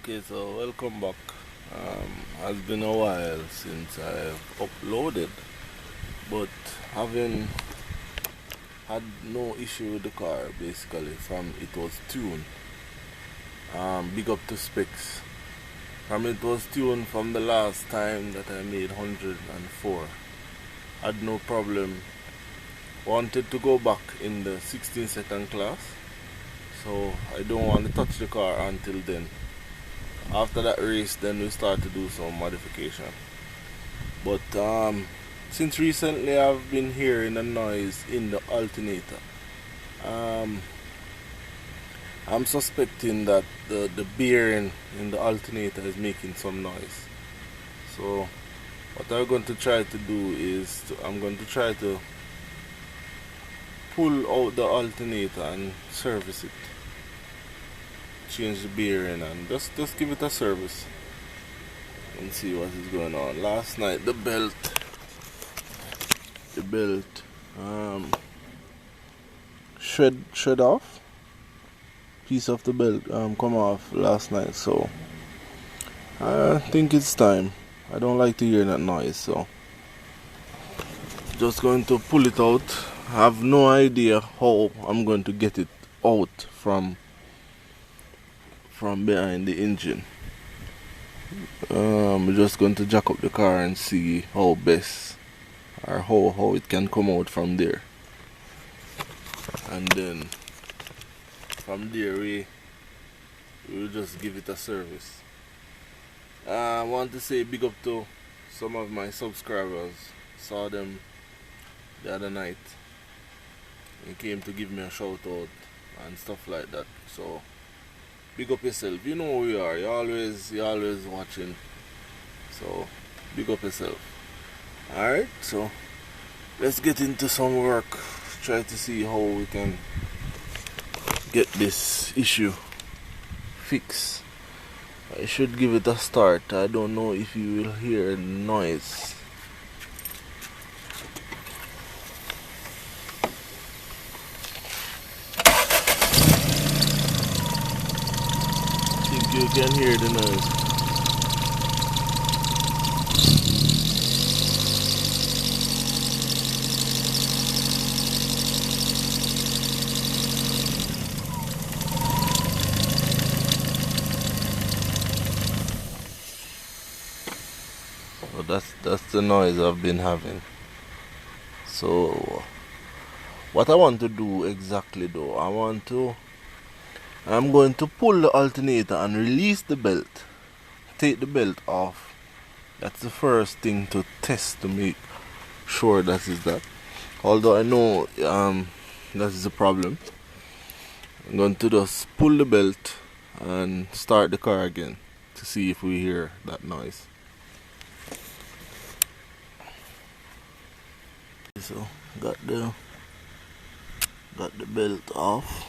Okay, so welcome back. Has been a while since I've uploaded, but having had no issue with the car basically from it was tuned. Big up to specs. From it was tuned from the last time that I made 104. Had no problem. Wanted to go back in the 16-second class, so I don't want to touch the car until then. After that race, then we start to do some modification. But since recently I've been hearing a noise in the alternator. I'm suspecting that the bearing in the alternator is making some noise. So what I'm going to try to do is I'm going to try to pull out the alternator and service it. Change the bearing and just give it a service and see what is going on. Last night the belt shred off. Piece of the belt come off last night, so I think it's time. I don't like to hear that noise, so just going to pull it out. I have no idea how I'm going to get it out from behind the engine. We're just going to jack up the car and see how best or how it can come out from there, and then from there we'll just give it a service. I want to say big up to some of my subscribers. Saw them the other night and came to give me a shout out and stuff like that, so big up yourself. You know who you are. You're always watching. So big up yourself. Alright, so let's get into some work. Try to see how we can get this issue fixed. I should give it a start. I don't know if you will hear noise. You can hear the noise. So that's the noise I've been having. So what I want to do exactly though, I'm going to pull the alternator and release the belt. Take the belt off. That's the first thing to test to make sure that is that. Although I know that is a problem. I'm going to just pull the belt and start the car again to see if we hear that noise. So got the belt off.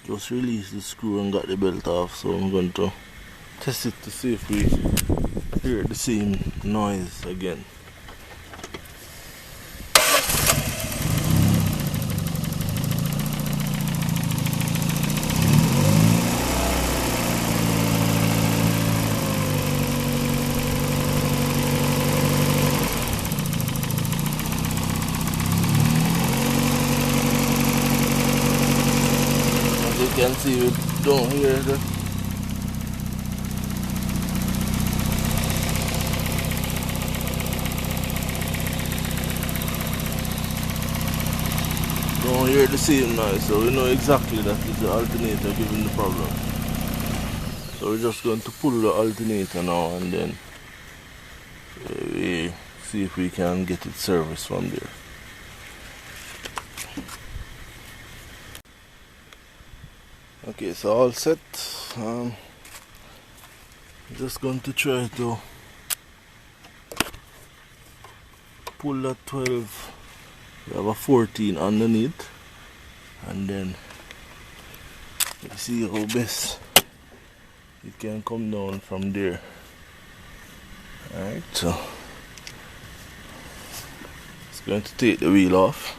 Just release the screw and got the belt off, so I'm going to test it to see if we hear the same noise again. You can see we don't hear the same noise, so we know exactly that is the alternator giving the problem. So we're just going to pull the alternator now and then we see if we can get it serviced from there. Okay, so all set. Just going to try to pull that 12. We have a 14 underneath, and then you see how best it can come down from there. Alright, so it's going to take the wheel off,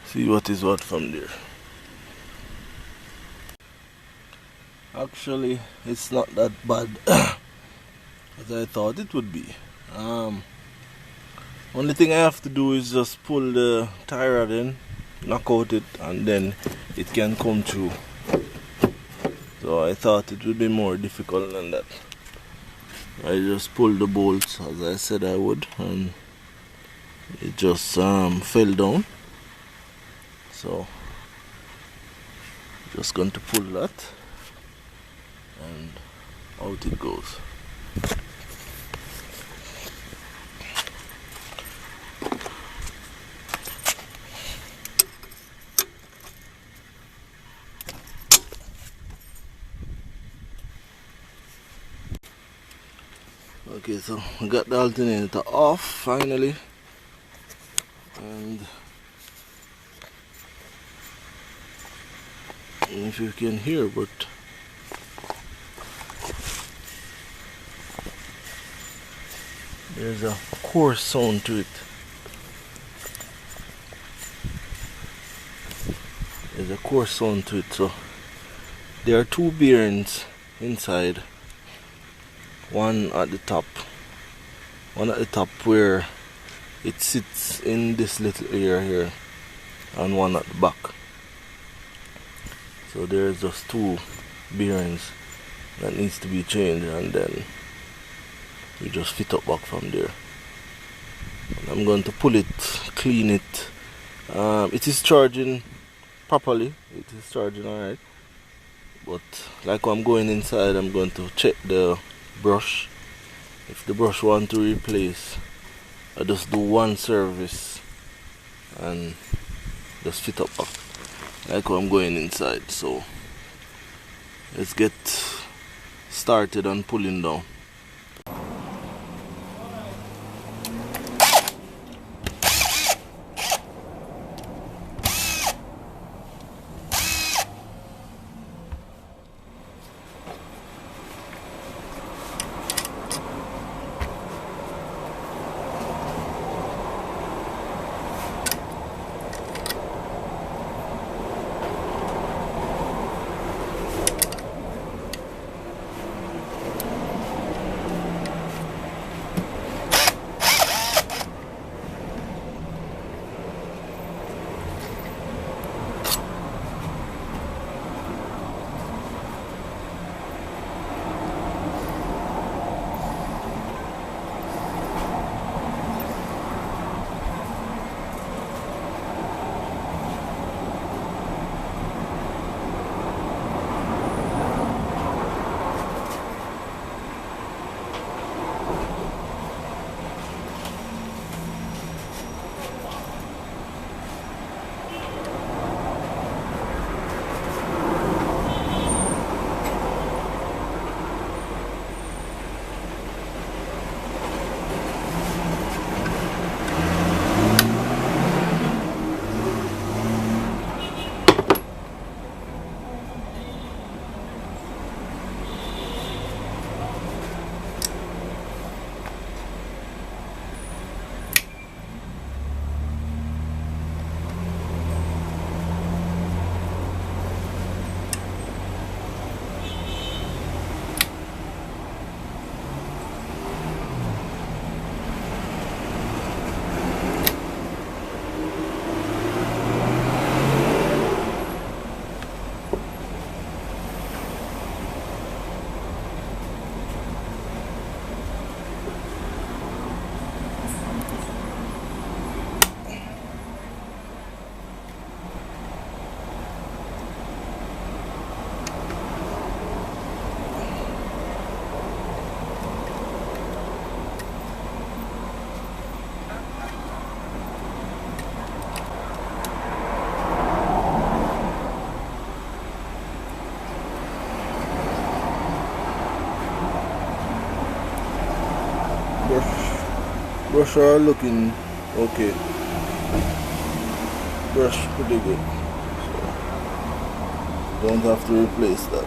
see what is what from there. Actually, it's not that bad as I thought it would be. Only thing I have to do is just pull the tie rod in, knock out it, and then it can come through. So I thought it would be more difficult than that. I just pulled the bolts as I said I would, and it just fell down. So just going to pull that, and out it goes. Okay, so we got the alternator off finally, and I don't know if you can hear, but there's a coarse sound to it. There's a coarse sound to it. So there are two bearings inside. One at the top where it sits in this little area here, and one at the back. So there's just two bearings that needs to be changed, and then we just fit up back from there. And I'm going to pull it, clean it. It is charging properly, it is charging alright, but like when I'm going inside, I'm going to check the brush. If the brush want to replace, I just do one service and just fit up back like when I'm going inside. So let's get started on pulling down. Brush are looking okay. Brush pretty good. So don't have to replace that.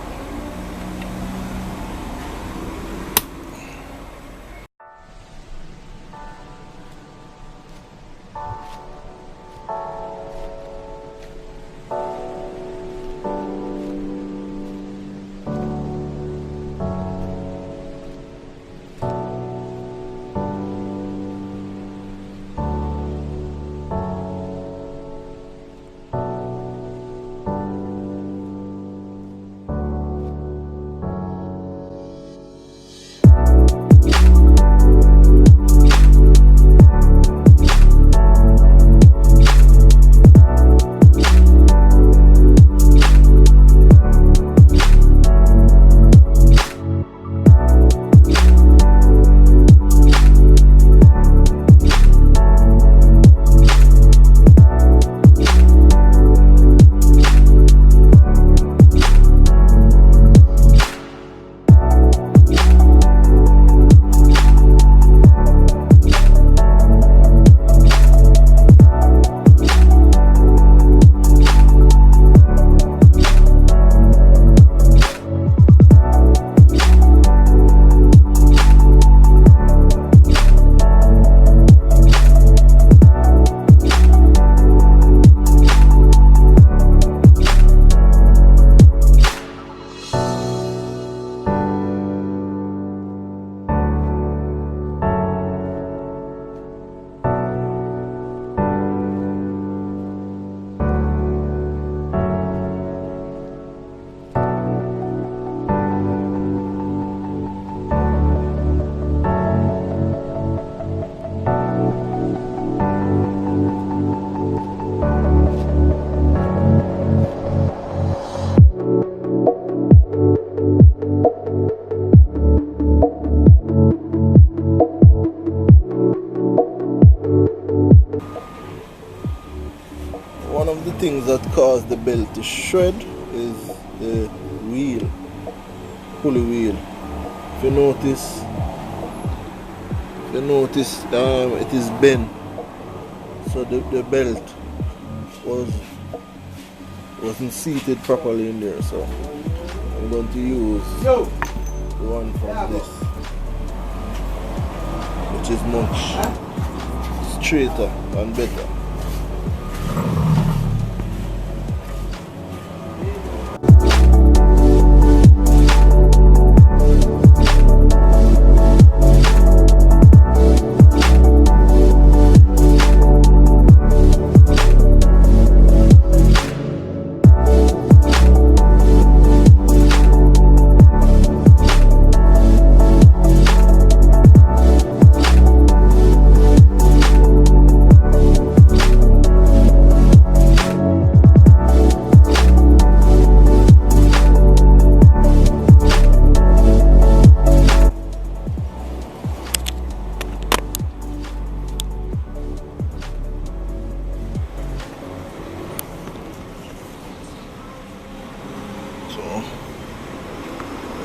cause the belt to shred is the wheel, pulley wheel. If you notice, it is bent, so the belt wasn't seated properly in there. So I'm going to use the one from this, which is much straighter and better.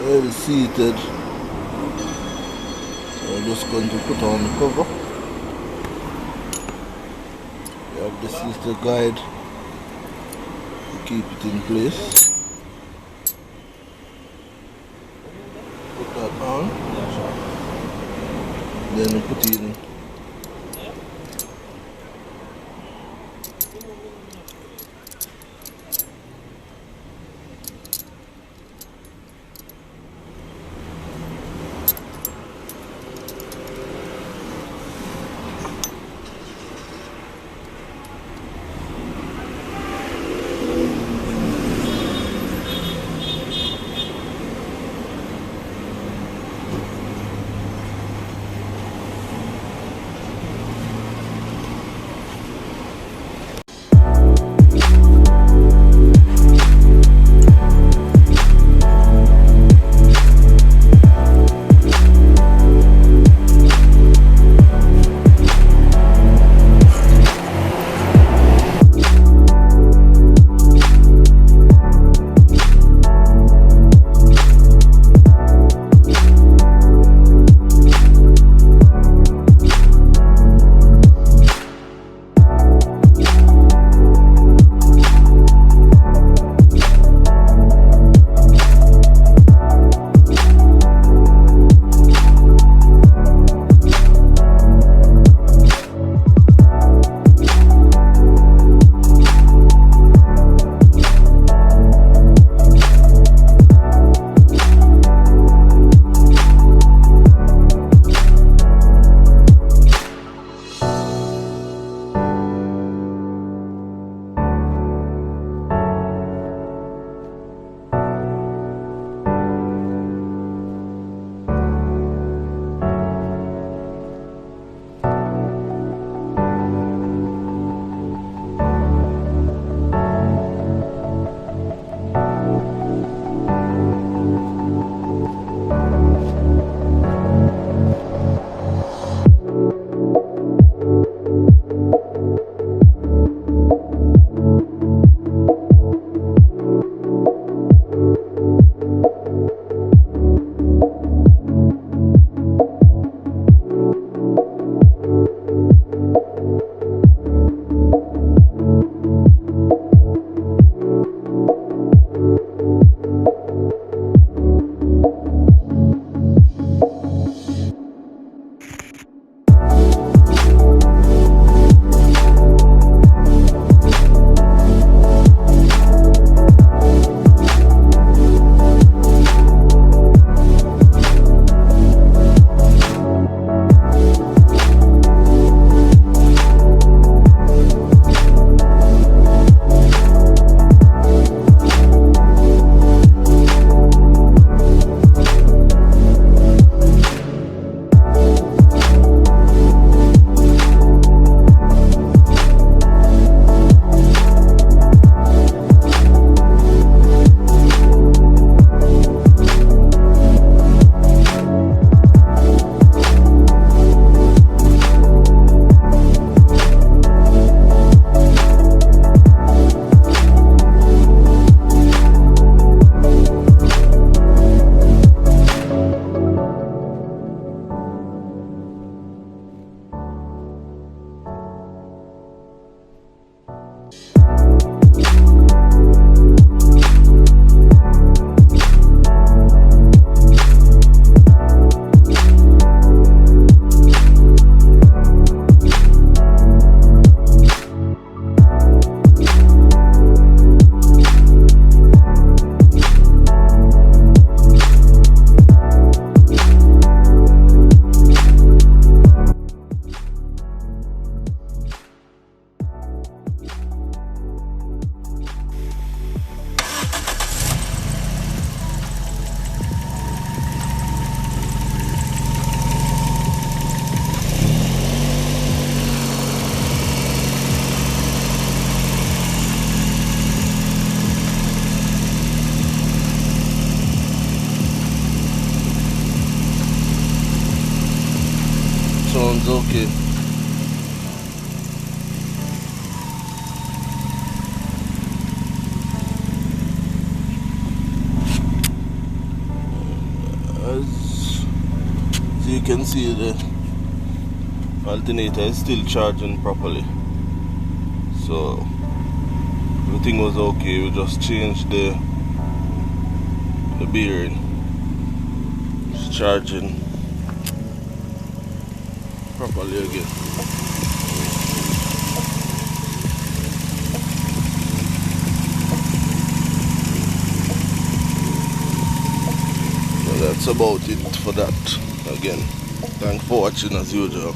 Well seated. I'm just going to put on the cover. We have this is the guide to keep it in place. Put that on. Then we put in sounds okay. As you can see, the alternator is still charging properly, so everything was okay. We just changed the bearing. It's charging properly again. So that's about it for that. Again, thanks for watching as usual.